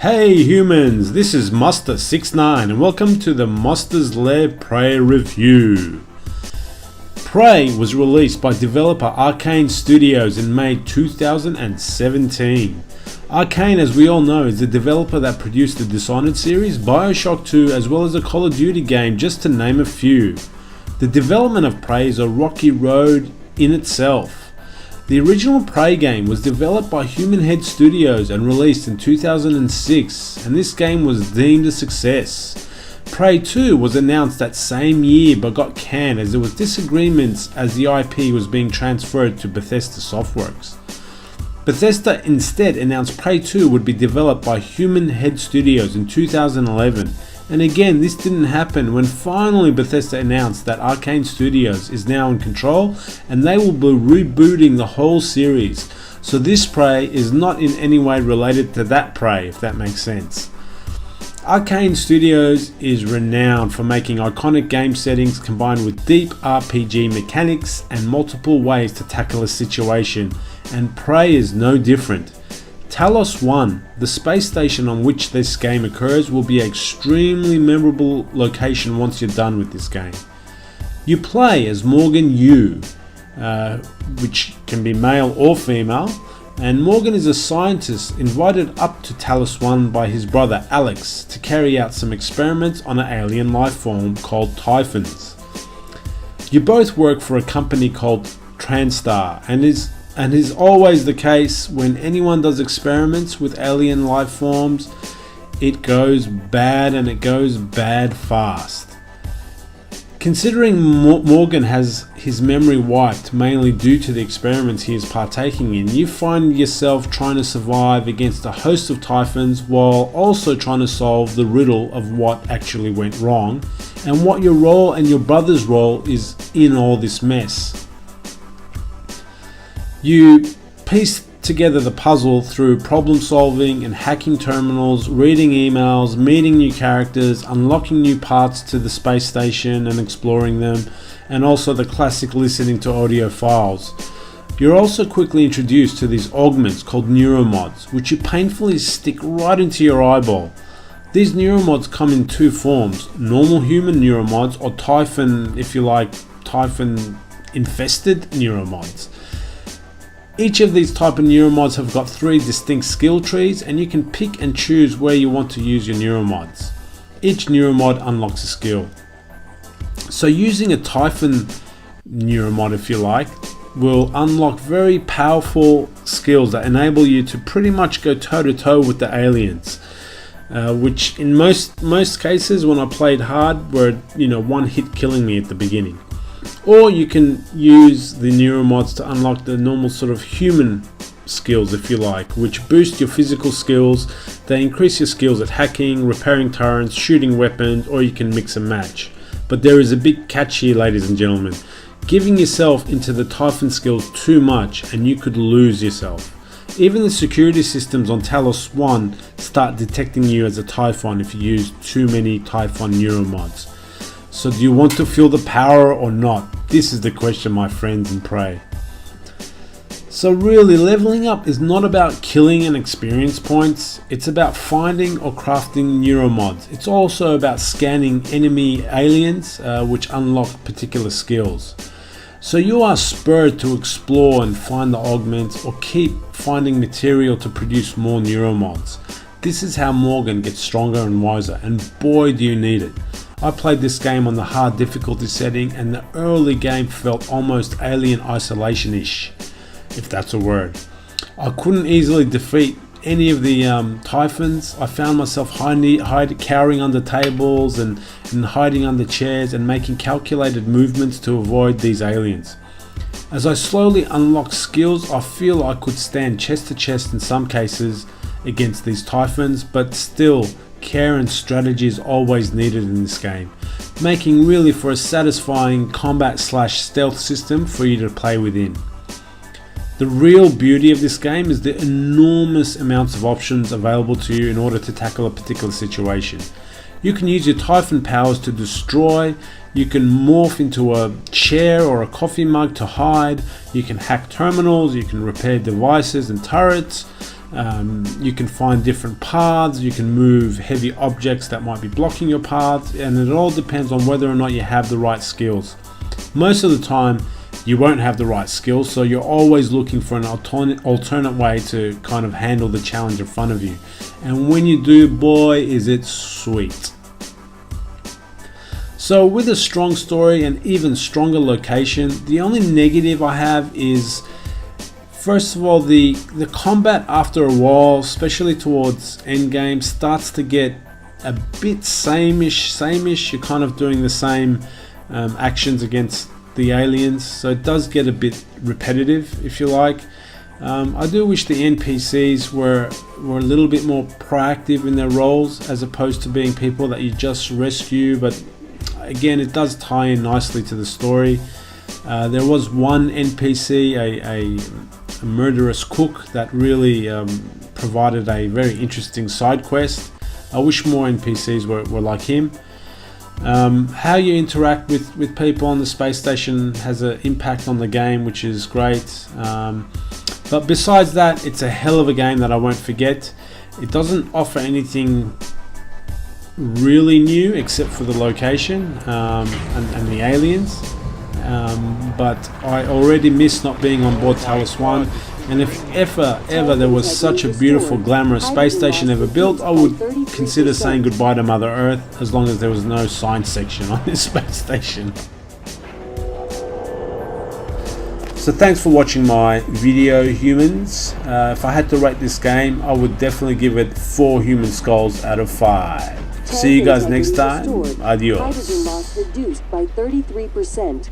Hey humans, this is Mozsta69 and welcome to the Mozsta's Lair Prey review. Prey was released by developer Arcane Studios in May 2017. Arcane, as we all know, is the developer that produced the Dishonored series, Bioshock 2, as well as a Call of Duty game, just to name a few. The development of Prey is a rocky road in itself. The original Prey game was developed by Human Head Studios and released in 2006, and this game was deemed a success. Prey 2 was announced that same year but got canned as there was disagreements as the IP was being transferred to Bethesda Softworks. Bethesda instead announced Prey 2 would be developed by Human Head Studios in 2011. And again, this didn't happen when finally Bethesda announced that Arcane Studios is now in control and they will be rebooting the whole series. So this Prey is not in any way related to that Prey, if that makes sense. Arcane Studios is renowned for making iconic game settings combined with deep RPG mechanics and multiple ways to tackle a situation, and Prey is no different. Talos 1, the space station on which this game occurs, will be an extremely memorable location once you're done with this game. You play as Morgan Yu, which can be male or female, and Morgan is a scientist invited up to Talos 1 by his brother Alex to carry out some experiments on an alien life form called Typhons. You both work for a company called Transstar, and is always the case when anyone does experiments with alien life forms, it goes bad, and it goes bad fast. Considering Morgan has his memory wiped mainly due to the experiments he is partaking in, you find yourself trying to survive against a host of Typhons while also trying to solve the riddle of what actually went wrong and what your role and your brother's role is in all this mess. You piece together the puzzle through problem solving and hacking terminals, reading emails, meeting new characters, unlocking new parts to the space station and exploring them, and also the classic listening to audio files. You're also quickly introduced to these augments called neuromods, which you painfully stick right into your eyeball. These neuromods come in two forms: normal human neuromods, or Typhon, if you like, Typhon infested neuromods. Each of these type of neuromods have got three distinct skill trees, and you can pick and choose where you want to use your neuromods. Each neuromod unlocks a skill. So using a Typhon neuromod, if you like, will unlock very powerful skills that enable you to pretty much go toe to toe with the aliens. Which in most cases when I played hard were one hit killing me at the beginning. Or you can use the neuromods to unlock the normal sort of human skills, if you like, which boost your physical skills. They increase your skills at hacking, repairing turrets, shooting weapons, or you can mix and match. But there is a big catch here, ladies and gentlemen. Giving yourself into the Typhon skills too much and you could lose yourself. Even the security systems on Talos 1 start detecting you as a Typhon if you use too many Typhon neuromods. So do you want to feel the power or not? This is the question, my friends in Prey. So really, leveling up is not about killing and experience points. It's about finding or crafting neuromods. It's also about scanning enemy aliens, which unlock particular skills. So you are spurred to explore and find the augments or keep finding material to produce more neuromods. This is how Morgan gets stronger and wiser, and boy do you need it. I played this game on the hard difficulty setting, and the early game felt almost Alien Isolation-ish, if that's a word. I couldn't easily defeat any of the Typhons. I found myself cowering under tables and hiding under chairs and making calculated movements to avoid these aliens. As I slowly unlocked skills, I feel I could stand chest to chest in some cases against these Typhons, but still, care and strategy is always needed in this game, making really for a satisfying combat/stealth system for you to play within. The real beauty of this game is the enormous amounts of options available to you in order to tackle a particular situation. You can use your Typhon powers to destroy, you can morph into a chair or a coffee mug to hide, you can hack terminals, you can repair devices and turrets, You can find different paths, you can move heavy objects that might be blocking your path, and it all depends on whether or not you have the right skills. Most of the time you won't have the right skills, so you're always looking for an alternate way to kind of handle the challenge in front of you. And when you do, boy, is it sweet. So with a strong story and even stronger location, the only negative I have is, first of all, the combat after a while, especially towards endgame, starts to get a bit sameish. You're kind of doing the same actions against the aliens, so it does get a bit repetitive, if you like. I do wish the NPCs were a little bit more proactive in their roles, as opposed to being people that you just rescue, but again, it does tie in nicely to the story. There was one NPC, a murderous cook, that really provided a very interesting side quest. I wish more NPCs were like him. How you interact with people on the space station has an impact on the game, which is great. But besides that, it's a hell of a game that I won't forget. It doesn't offer anything really new except for the location and the aliens. But I already miss not being on board Talos 1, and if ever there was such a beautiful, glamorous space station ever built, I would consider saying goodbye to Mother Earth, as long as there was no science section on this space station. So thanks for watching my video, humans. If I had to rate this game, I would definitely give it 4 human skulls out of 5. See you guys next time. Adios. Hydrogen loss reduced by 33%.